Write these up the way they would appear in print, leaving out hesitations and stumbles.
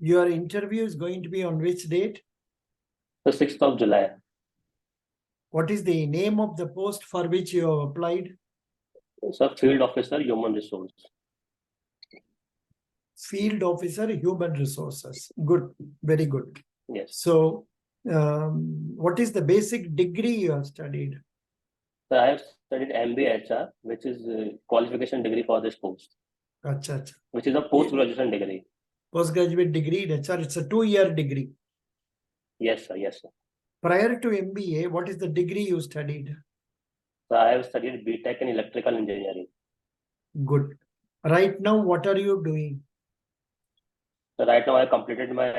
Your interview is going to be on which date? The 6th of July. What is the name of the post for which you have applied? So Field Officer, Human Resource. Field Officer, Human Resources. Good, very good. Yes. So, what is the basic degree you have studied? So I have studied MBA HR, which is a qualification degree for this post, Acha, acha. which is a post-graduation degree. Postgraduate degree in HR, it's a 2-year degree. Yes, sir. Yes, sir. Prior to MBA, what is the degree you studied? So I have studied BTech in Electrical Engineering. Good. Right now, what are you doing? So right now I completed my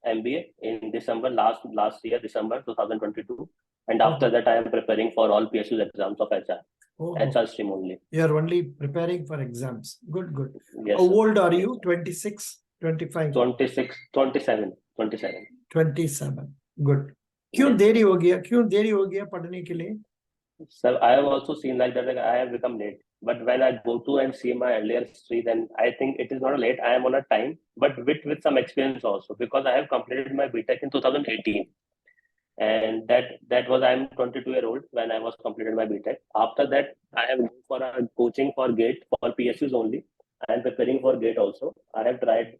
MBA in December last year, December 2022. And after that, I am preparing for all PSU exams of HR. HR stream only. You are only preparing for exams. Good, good. Yes, How sir. old are you? 26, 25? 26, 27. 27. 27. Good. क्यों Yes. देरी हो गया? क्यों देरी हो गया पढ़ने के लिए? So I have also seen like that, like I have become late. But when I go to and see my earlier history, then I think it is not late. I am on a time, but with some experience also, because I have completed my BTech in 2018. And that was, I'm 22-year-old when I was completed my BTech. After that, I have gone for a coaching for GATE for PSUs only. I am preparing for GATE also. I have tried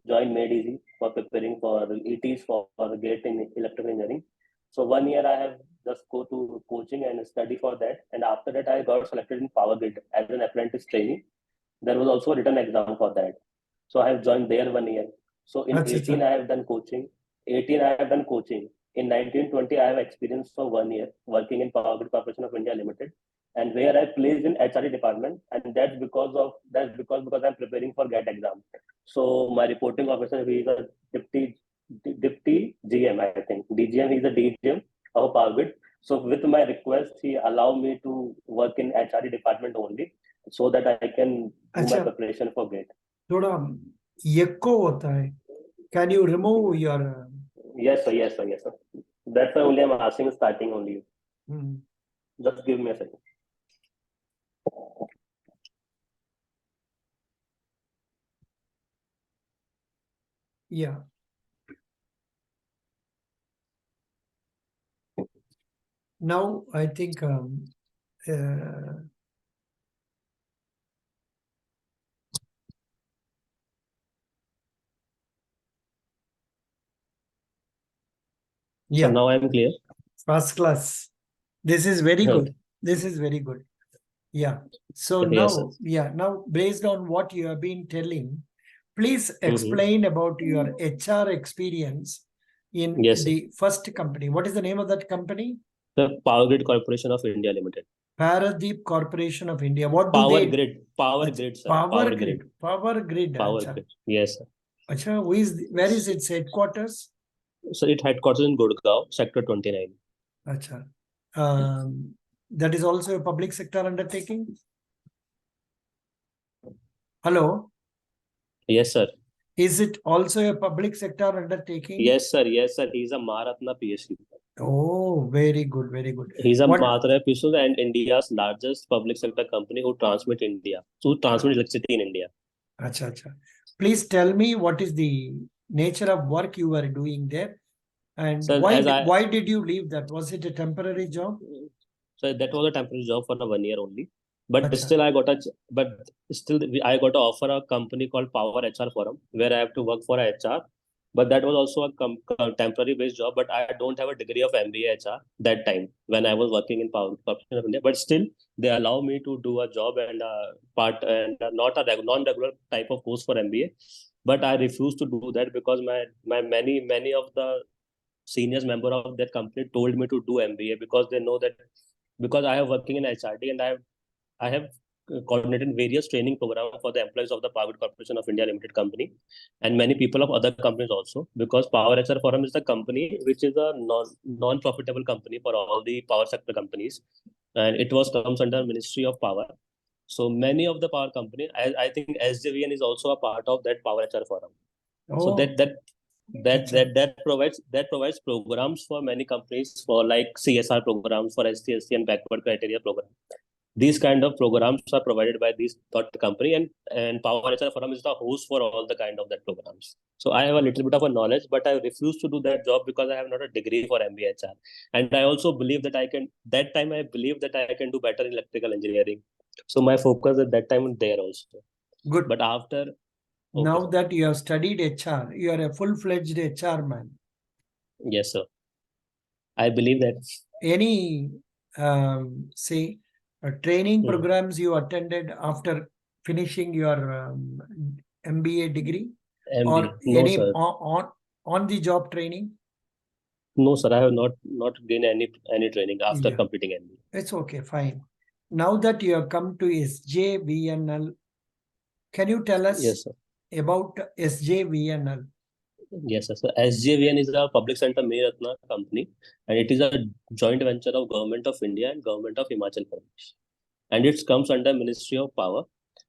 join Made Easy for preparing for ETs for GATE in electrical engineering. So 1 year I have just go to coaching and study for that. And after that, I got selected in Power Grid as an apprentice trainee. There was also a written exam for that. So I have joined there 1 year. So in 18, I have done coaching. 18, I have done coaching. In 1920, I have experience for 1 year working in Power Grid Corporation of India Limited, and where I placed in HRD department, and that's because I'm preparing for GAT exam. So my reporting officer, he is a deputy GM, I think DGM. He's a DGM of Power Grid. So with my request, he allowed me to work in HRD department only, so that I can do my preparation for GAT. थोड़ा echo होता है. Can you remove your? Yes, sir. Yes, sir. Yes, sir. That's why only I'm asking starting only. Just give me a second. Yeah. Now I think yeah. So now I'm clear. First class. This is very good. This is very good. Yeah. So yes, now, now based on what you have been telling, please explain about your HR experience in the first company. What is the name of that company? The Power Grid Corporation of India Limited. Paradeep Corporation of India. What do Power they? Grid. Power Grid, sir. Power Grid. Power Grid. Power Grid. Yes, sir. Achha, where is its headquarters? So it headquarters in Gurgaon, Sector 29. Achha. That is also a public sector undertaking? Hello? Yes, sir. Is it also a public sector undertaking? Yes, sir. Yes, sir. He's a Maharatna PSU. Oh, very good, very good. He's a Maharatna PSU and India's largest public sector company who transmit electricity in India. Acha, acha. Please tell me what is the nature of work you were doing there, and so why did you leave that? Was it a temporary job? So that was a temporary job for 1 year only. But still, I got to offer a company called Power HR Forum, where I have to work for HR. But that was also a temporary based job. But I don't have a degree of MBA HR that time when I was working in Power Corporation of India. But still, they allow me to do a job and not a non-regular type of course for MBA. But I refused to do that because my many of the seniors member of that company told me to do MBA because they know that because I am working in HRD and I have coordinated various training programs for the employees of the Power Grid Corporation of India Limited company and many people of other companies also, because Power HR Forum is the company which is a non-profitable company for all the power sector companies, and it comes under Ministry of Power. So many of the power company, I think SJVN is also a part of that Power HR Forum. So that provides programs for many companies for like CSR programs for ST and backward criteria program. These kind of programs are provided by this third company, and Power HR Forum is the host for all the kind of that programs. So I have a little bit of a knowledge, but I refuse to do that job because I have not a degree for MBHR. And I also believe that I can, that time I believe that I can do better in electrical engineering. So my focus at that time was there also. Good. But after, okay, now sir. that you have studied HR, you are a full-fledged HR man. Yes, sir. I believe that. Any, say, training programs you attended after finishing your MBA degree? MBA. Or No, any sir. on the job training? No, sir. I have not gained any training after completing MBA. It's okay, fine. Now that you have come to Sjvnl, can you tell us, yes, sir, about Sjvnl? Yes, sir. So SJVN is a public sector Meeratna company, and it is a joint venture of Government of India and Government of Himachal Pradesh. And it comes under Ministry of Power.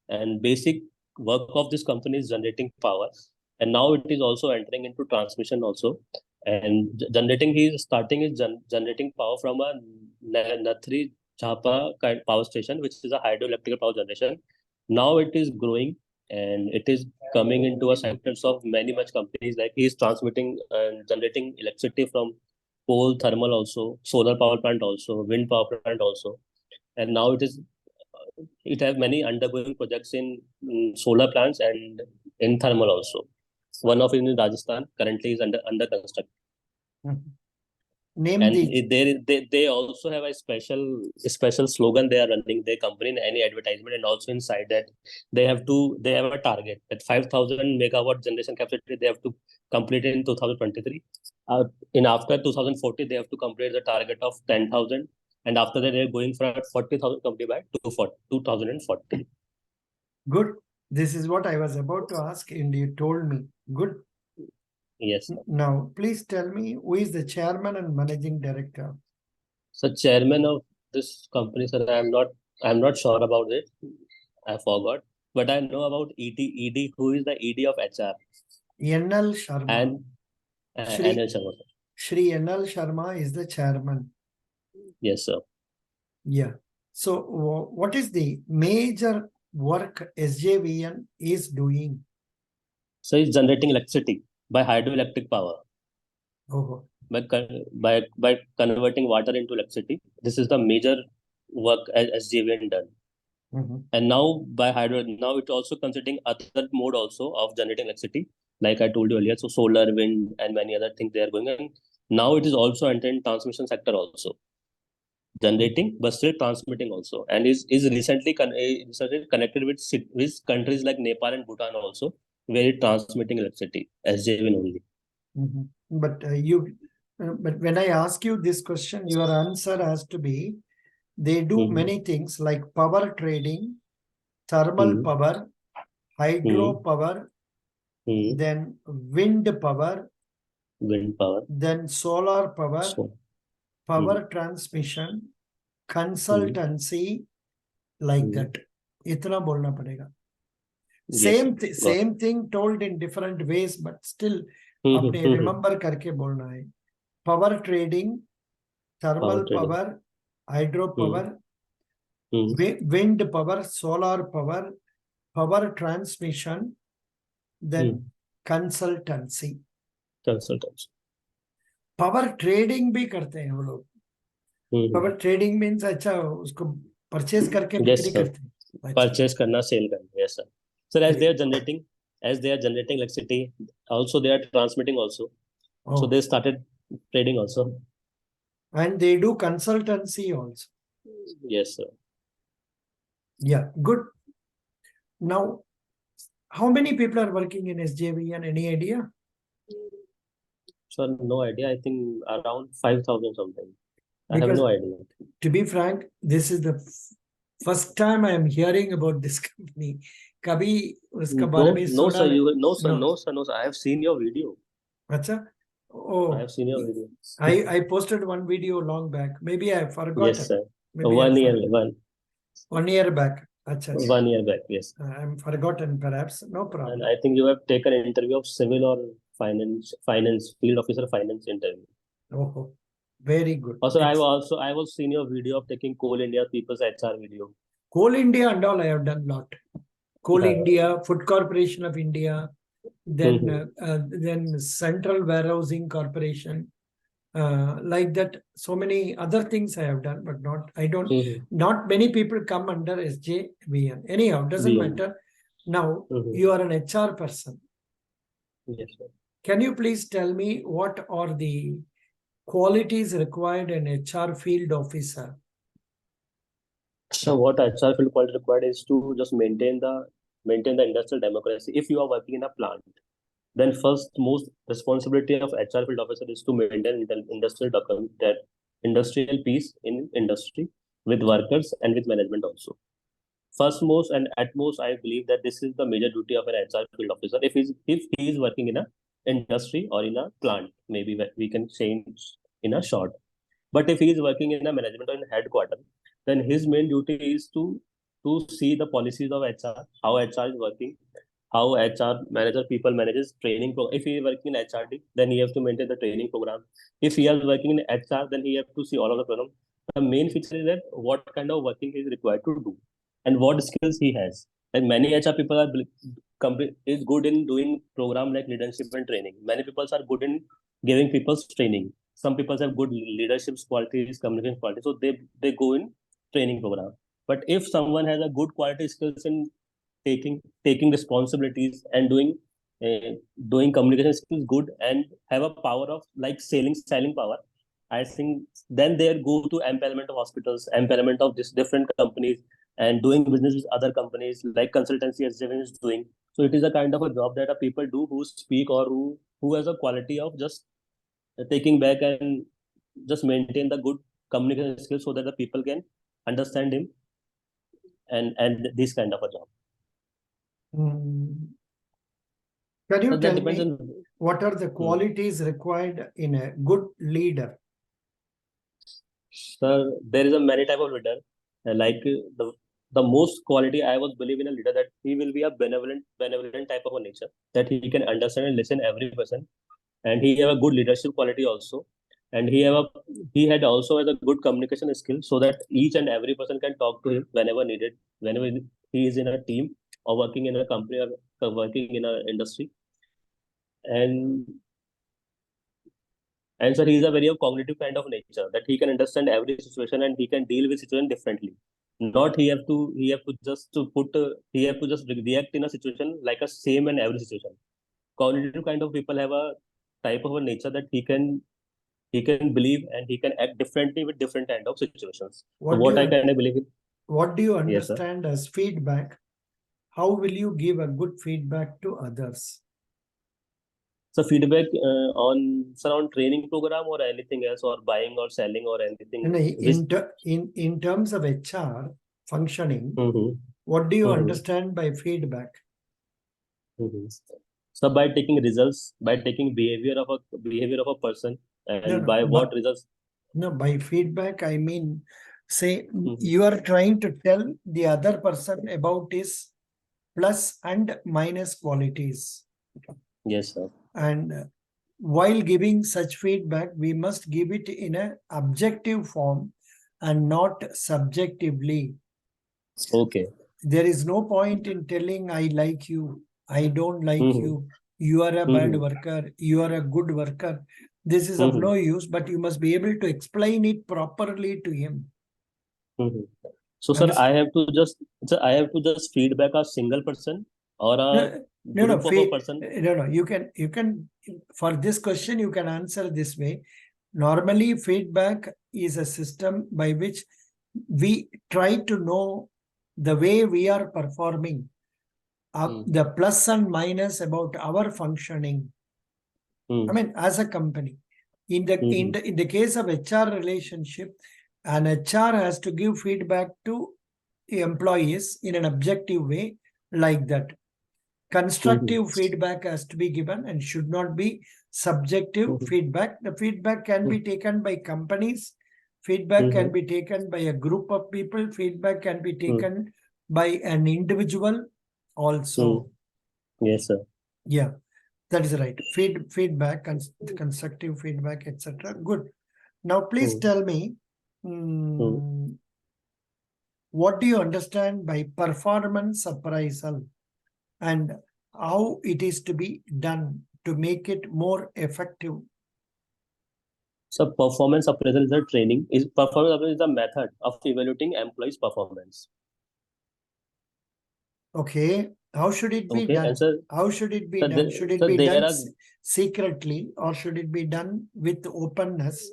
And basic work of this company is generating power. And now it is also entering into transmission also. And generating, he is starting is generating power from a Nathri Chapa power station, which is a hydroelectric power generation. Now it is growing, and it is coming into a sectors of many much companies. Like he is transmitting and generating electricity from coal, thermal also, solar power plant also, wind power plant also. And now it has many undergoing projects in solar plants and in thermal also. One of it in Rajasthan currently is under construction. Mm-hmm. Name And the... they also have a special slogan they are running their company in any advertisement, and also inside that they have a target that 5,000 megawatt generation capacity they have to complete in 2023. In after 2040 they have to complete the target of 10,000, and after that they're going for 40,000 company by 2040. Good. This is what I was about to ask, and you told me. Good. Yes, sir. Now, please tell me, who is the chairman and managing director? So chairman of this company, sir, I'm not sure about it. I forgot, but I know about ED, who is the ED of HR. NL Sharma. And NL Sharma. Shri NL Sharma is the chairman. Yes, sir. Yeah. So, what is the major work SJVN is doing? So it's generating electricity by hydroelectric power. Oh. By converting water into electricity. This is the major work as SJVN done. Mm-hmm. And now by hydro, now it's also considering other mode also of generating electricity, like I told you earlier. So solar, wind, and many other things they are going. And now it is also entering transmission sector also, generating but still transmitting also, and is recently connected with countries like Nepal and Bhutan also, where it transmitting electricity as JVN only. Mm-hmm. But when I ask you this question, your answer has to be, they do many things like power trading, thermal power, hydro power, then wind power, then solar power, power transmission, consultancy, like that. Itna bolna padega. Same thing told in different ways, but still apne remember karke bolna hai. Power trading, thermal power, hydro power, wind power, solar power, power transmission, then consultancy. Power trading भी करते हैं वो लोग. Power trading means अच्छा उसको purchase करके बिक्री करते हैं. Purchase करना, sale करना. Yes, sir. So as they are generating electricity, also they are transmitting also. So they started trading also. And they do consultancy also. Yes, sir. Yeah, good. Now, how many people are working in SJVN? Any idea? So no idea. I think around 5,000 something. I have no idea. To be frank, this is the first time I am hearing about this company. Kabhi uska bare mein No, suna... No, sir. I have seen your video. Acha? Oh, I have seen your video. I posted one video long back. Maybe I forgot. Yes, sir. Maybe 1 year. 1 year back. Acha. 1 year back, yes. I'm forgotten, perhaps. No problem. And I think you have taken an interview of civil or finance field officer finance interview. Oh, Very good. Also, I was seen your video of taking Coal India People's HR video. Coal India and all I have done lot. Coal India, Food Corporation of India, then Central Warehousing Corporation, like that. So many other things I have done, but not many people come under SJVN. Anyhow, doesn't matter. Now you are an HR person. Yes, sir. Can you please tell me what are the qualities required in HR field officer? So what HR field quality required is to just maintain the industrial democracy. If you are working in a plant, then first most responsibility of HR field officer is to maintain that industrial peace in industry with workers and with management also. First most and at most, I believe that this is the major duty of an HR field officer. If he is working in a industry or in a plant, maybe we can say in a short. But if he is working in a management or in headquarters, then his main duty is to see the policies of HR, how HR is working, how HR manager people manages training program. If he is working in HRD, then he has to maintain the training program. If he is working in HR, then he has to see all of the program. The main feature is that what kind of working he is required to do and what skills he has. Like many HR people is good in doing program like leadership and training. Many people are good in giving people training. Some people have good leadership qualities, communication qualities, so they go in training program. But if someone has a good quality skills in taking responsibilities and doing communication skills good and have a power of like selling power, I think then they go to empowerment of hospitals, empowerment of this different companies, and doing business with other companies like consultancy as Sjvnl is doing. So it is a kind of a job that a people do who speak or who has a quality of just taking back and just maintain the good communication skills so that the people can understand him and this kind of a job. Can you So that tell depends me on what are the qualities required in a good leader? Sir, there is a many type of leader. Like the most quality I was believe in a leader that he will be a benevolent type of a nature, that he can understand and listen every person, and he have a good leadership quality also, and he had also has a good communication skill so that each and every person can talk to him whenever needed, whenever he is in a team or working in a company or working in an industry, and and sir, he is a very cognitive kind of nature that he can understand every situation and he can deal with situation differently. Not he have to just to put he have to just react in a situation like a same in every situation. Cognitive kind of people have a type of a nature that he can believe and he can act differently with different kind of situations. So what I kind of believe in. What do you Yes, sir. understand as feedback? How will you give a good feedback to others? So feedback on training program or anything else, or buying or selling or anything. In terms of HR functioning, what do you understand by feedback? So by taking results, by taking behavior of a person, and by what results? No, by feedback I mean, say you are trying to tell the other person about his plus and minus qualities. Yes, sir. And while giving such feedback, we must give it in an objective form and not subjectively. Okay. There is no point in telling I like you, I don't like you, you are a bad worker, you are a good worker. This is of no use, but you must be able to explain it properly to him. So, sir, I have to just feedback a single person or a group of a person. No. You can for this question you can answer this way. Normally, feedback is a system by which we try to know the way we are performing, the plus and minus about our functioning. I mean, as a company, in the case of HR relationship, an HR has to give feedback to employees in an objective way, like that. Constructive feedback has to be given and should not be subjective feedback. The feedback can be taken by companies. Feedback can be taken by a group of people. Feedback can be taken by an individual also. Yes, sir. Yeah, that is right. Feedback, constructive feedback, etc. Good. Now, please tell me, what do you understand by performance appraisal and how it is to be done to make it more effective? So performance appraisal is a training. Performance appraisal is a method of evaluating employees' performance. Okay, how should it be Okay, done? and so, How should it be so done? Should it so be there done are secretly or should it be done with openness?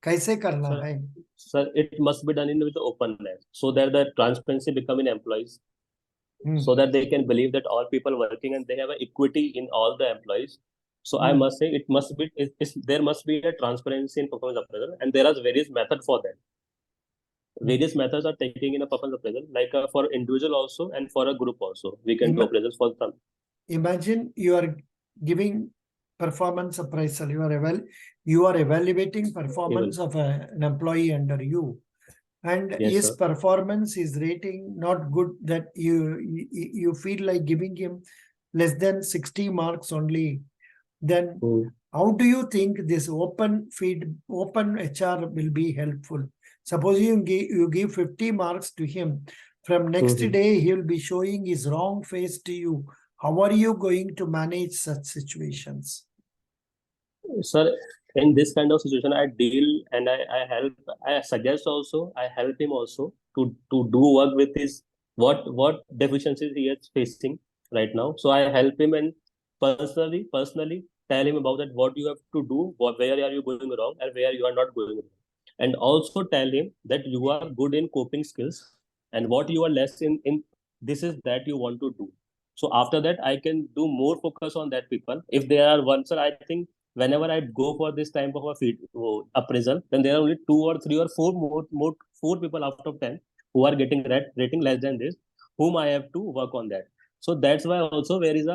कैसे करना sir, है? sir, it must be done in with openness so that the transparency become in employees, so that they can believe that all people working and they have an equity in all the employees. So I must say it must be there must be a transparency in performance appraisal, and there are various methods for that. Various methods are taking in a performance appraisal, like for individual also and for a group also. We can do Ima- appraisals for some. Imagine you are giving performance appraisal. You are evaluating performance of an employee under you, and Yes, his sir. performance is rating not good, that you feel like giving him less than 60 marks only. Then how do you think this open HR will be helpful? Suppose you give 50 marks to him. From next day, he will be showing his wrong face to you. How are you going to manage such situations? Sir, in this kind of situation, I deal and I help. I suggest also. I help him also to do work with his what deficiencies he is facing right now. So I help him and personally tell him about that what you have to do, where are you going wrong, and where you are not going wrong, and also tell him that you are good in coping skills and what you are less in this is that you want to do. So after that, I can do more focus on that people. If there are one, sir, I think whenever I go for this type of a appraisal, then there are only 2 or 3 or 4 4 people out of 10 who are getting rating less than this, whom I have to work on that. So that's why also there is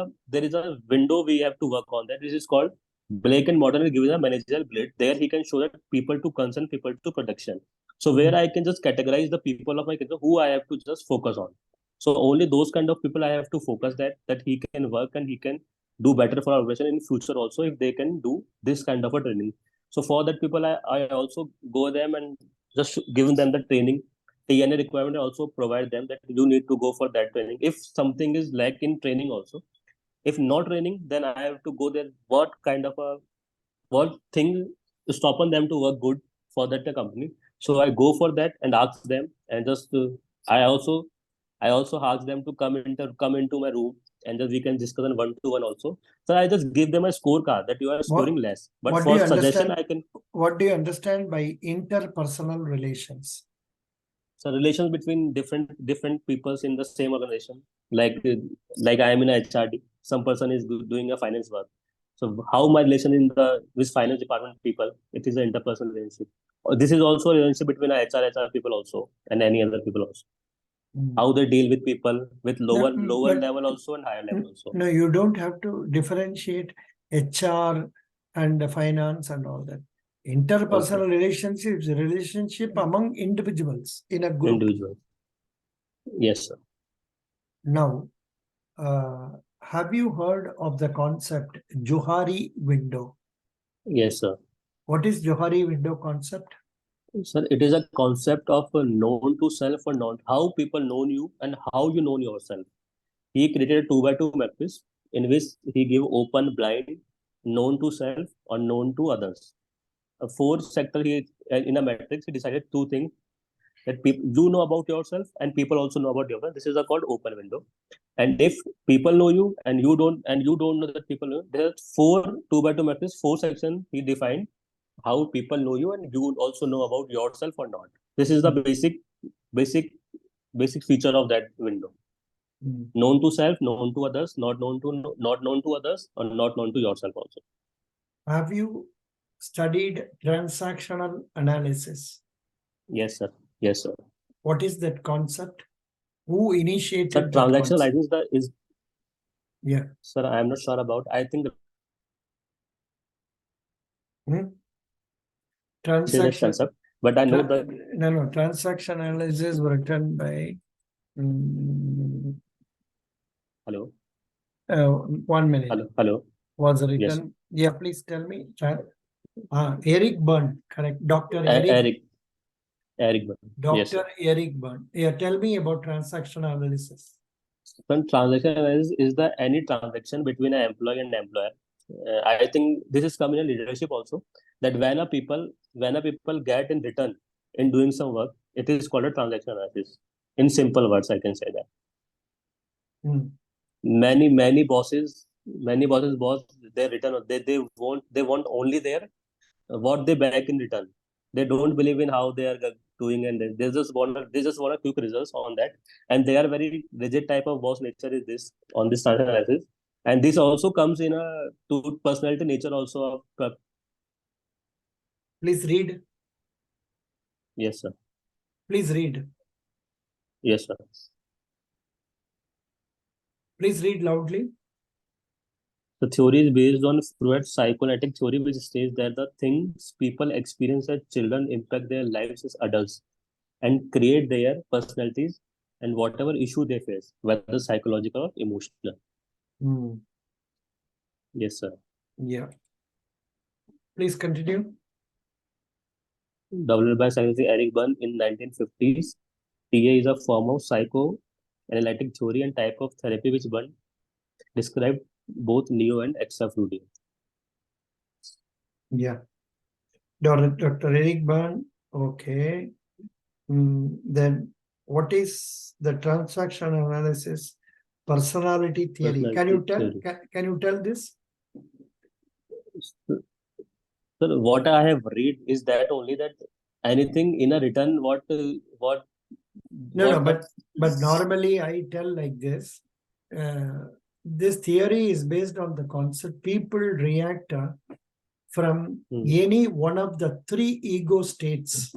a window we have to work on that. This is called Blake and Modern gives a managerial blade. There he can show that people to concern, people to production. So where I can just categorize the people of my career who I have to just focus on. So only those kind of people I have to focus that he can work and he can do better for our organization in future also if they can do this kind of a training. So for that people, I also go them and just giving them the training. TNA requirement I also provide them that you need to go for that training. If something is lack in training also, if not training, then I have to go there. What kind of a what thing stopping them to work good for that company? So I go for that and ask them and just I also I also ask them to come into my room and just we can discuss on 1-to-1 also. So I just give them a scorecard that you are scoring What, less. But what do for you suggestion, understand? I can. What do you understand by interpersonal relations? So relations between different peoples in the same organization, like I am in a HRD, some person is doing a finance work. So how my relation in the with finance department people, it is an interpersonal relationship. This is also a relationship between a HR people also and any other people also. How they deal with people with No, lower but level also and higher level also. no, you don't have to differentiate HR and finance and all that. Okay, Interpersonal relationships, relationship among individuals in a group. individual. Yes, sir. Now, have you heard of the concept Johari window? Yes, sir. What is Johari window concept? Sir, it is a concept of known to self or not, how people know you and how you know yourself. He created a 2 by 2 matrix in which he gave open, blind, known to self or known to others. A fourth sector he in a matrix he decided 2 things that people you know about yourself and people also know about yourself. This is a called open window. And if people know you and you don't know that people know, there are 4 2 by 2 matrix, 4 sections he defined how people know you and you also know about yourself or not. This is the basic basic feature of that window. Known to self, known to others, not known to others, or not known to yourself also. Have you studied transactional analysis? Yes, sir. Yes, sir. What is that concept? Who Sir, initiated that transactional concept? license is Yeah. sir. I am not sure about. I think Hmm? this is a Transaction. concept, but I know that. No. Transaction analysis written by. Hello. 1 minute. Hello. Hello. Was Yes. written. Yeah, please tell me. Eric Byrne, correct. Dr. Eric. Eric Byrne. Yes, Dr. Eric Byrne. Yeah, tell me about transaction analysis. When transaction analysis is the any transaction between an employee and employer. I think this is coming in leadership also. That when a people get in return in doing some work, it is called a transaction analysis. In simple words, I can say that. Hmm. Many bosses boss they return they want only their what they back in return. They don't believe in how they are doing, and they just want a quick results on that. And they are very rigid type of boss nature is this on this transaction analysis. And this also comes in a to personality nature also of Please read. yes sir. Please read. Yes sir. Please read loudly. The theory is based on Freud's psychoanalytic theory, which states that the things people experience as children impact their lives as adults and create their personalities and whatever issue they face, whether psychological or emotional. Hmm. Yes, sir. Yeah. Please continue. Developed by scientist Eric Byrne in 1950s, TA is a form of psychoanalytic theory and type of therapy which Byrne described both neo and extra-Freudian. Yeah. Dr. Eric Byrne. Okay. Then what is the transaction analysis personality theory? Can Personality you tell? theory. Can you tell this? So what I have read is that only that anything in a written what No, what the but normally I tell like this. This theory is based on the concept people react from any one of the three ego states.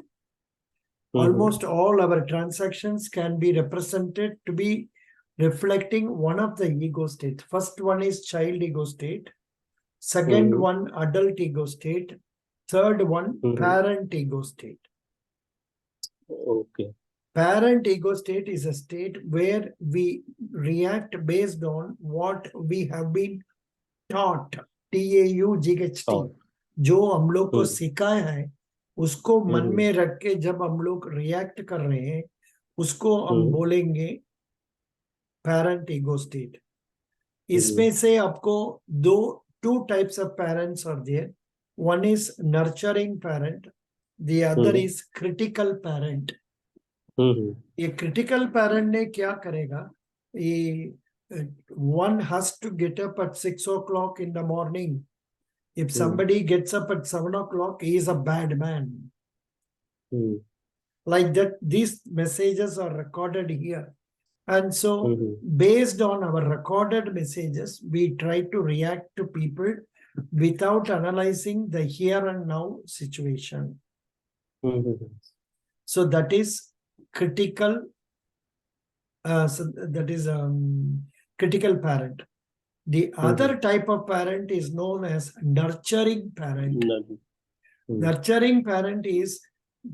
Almost all our transactions can be represented to be reflecting one of the ego states. First one is child ego state. Second one, adult ego state. Third one, parent ego state. Okay. Parent ego state is a state where we react based on what we have been taught. TAUGHT. जो हम लोग को सिखाया है उसको मन में रख के जब हम लोग रिएक्ट कर रहे हैं उसको हम बोलेंगे पेरेंट ईगो स्टेट. इसमें से आपको two types of parents are there. One is nurturing parent, the other is critical parent. ये critical parent ने क्या करेगा? One has to get up at 6 o'clock in the morning. If somebody gets up at 7 o'clock, he is a bad man. Like that, these messages are recorded here. And so, based on our recorded messages, we try to react to people without analyzing the here and now situation. So that is critical. Critical parent. The other type of parent is known as nurturing parent. Nurturing parent is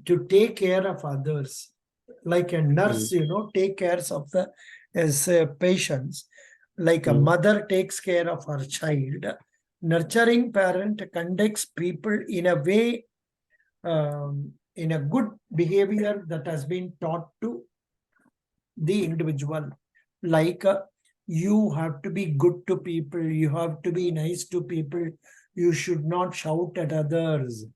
to take care of others. Like a nurse, take care of the patients. Like a mother takes care of her child. Nurturing parent conducts people in a way, in a good behavior that has been taught to the individual. Like you have to be good to people, you have to be nice to people, you should not shout at others,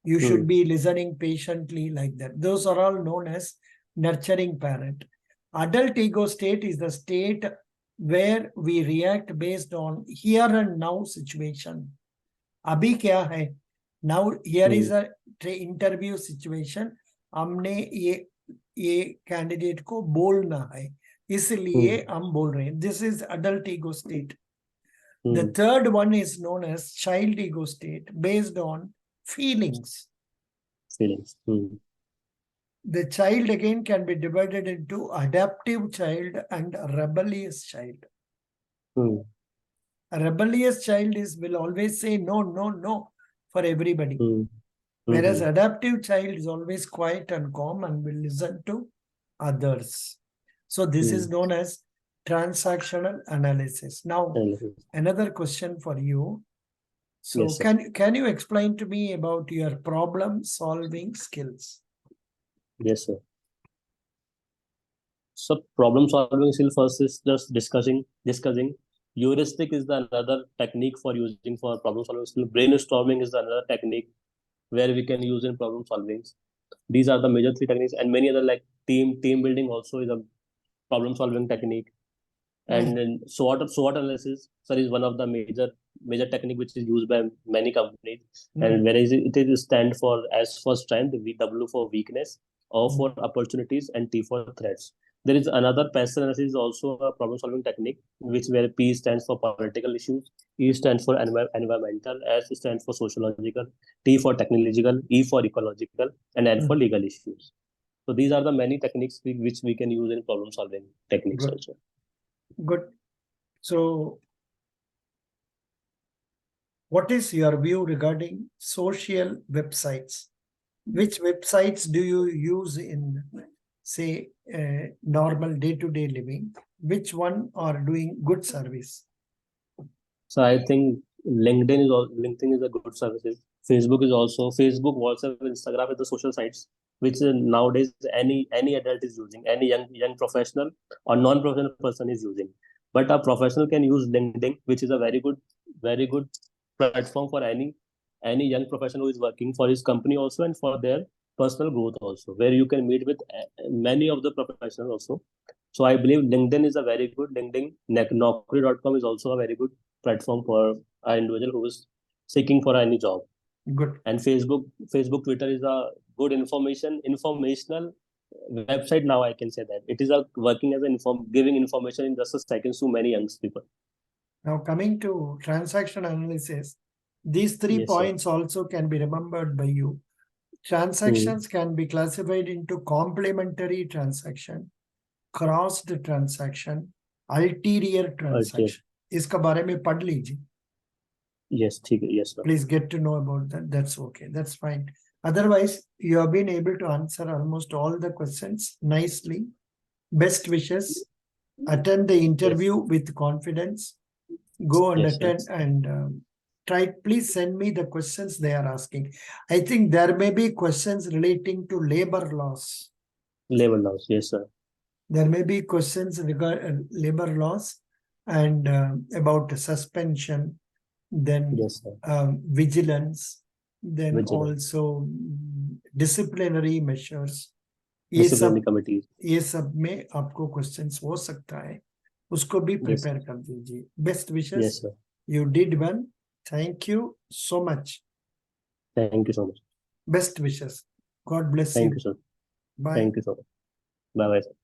you should be listening patiently, like that. Those are all known as nurturing parent. Adult ego state is the state where we react based on here and now situation. Abhi kya hai? Now here is a interview situation. हमने ये candidate को बोलना है, इसलिए हम बोल रहे हैं. This is adult ego state. The third one is known as child ego state, based on feelings. The child again can be divided into adaptive child and rebellious child. A rebellious child will always say no, no, no for everybody. Whereas adaptive child is always quiet and calm and will listen to others. So this is known as transactional analysis. Now, another question for you. So Yes, sir. can you explain to me about your problem solving skills? Yes, sir. So problem solving skill first is just discussing. Heuristic is the another technique for using for problem solving skill. Brainstorming is the another technique where we can use in problem solving. These are the major three techniques, and many other like team building also is a problem solving technique. And then SWOT analysis, sir, is one of the major technique which is used by many companies. And whereas it is stand for S for strength, W for weakness, O for opportunities, and T for threats. There is another PES analysis, also a problem solving technique, which where P stands for political issues, E stands for environmental, S stands for sociological, T for technological, E for ecological, and L for legal issues. So these are the many techniques which we can use in problem solving techniques Good. also. Good. So, what is your view regarding social websites? Which websites do you use in, say, normal day-to-day living? Which one are doing good service? So I think LinkedIn is a good service. Facebook is also Facebook, WhatsApp, Instagram is the social sites which nowadays any adult is using, any young professional or non-professional person is using. But a professional can use LinkedIn, which is a very good platform for any young professional who is working for his company also and for their personal growth also, where you can meet with many of the professionals also. So I believe LinkedIn is a very good. LinkedIn, Naukri.com is also a very good platform for an individual who is seeking for any job. Good. And Facebook, Twitter is a good informational website. Now I can say that it is a working as an giving information in just a second to many young people. Now coming to transaction analysis, these 3 Yes, sir. points also can be remembered by you. Transactions can be classified into complementary transaction, crossed transaction, ulterior transaction. इसका बारे में पढ़ लीजिए. Yes, yes, sir. Please get to know about that. That's okay. That's fine. Otherwise, you have been able to answer almost all the questions nicely. Best wishes. Attend the interview with confidence. Go and attend and try. Please send me the questions they are asking. I think there may be questions relating to labor laws. Labor laws, yes, sir. There may be questions regarding labor laws and about suspension, then Yes, sir. vigilance, then also disciplinary measures. Disciplinary committees. ये सब में आपको questions हो सकता है, उसको भी prepare कर दीजिए. Best wishes. Yes, sir. You did well. Thank you so much. Thank you so much. Best wishes. God bless you. Thank you, sir. Bye. Thank you so much. Bye bye, sir.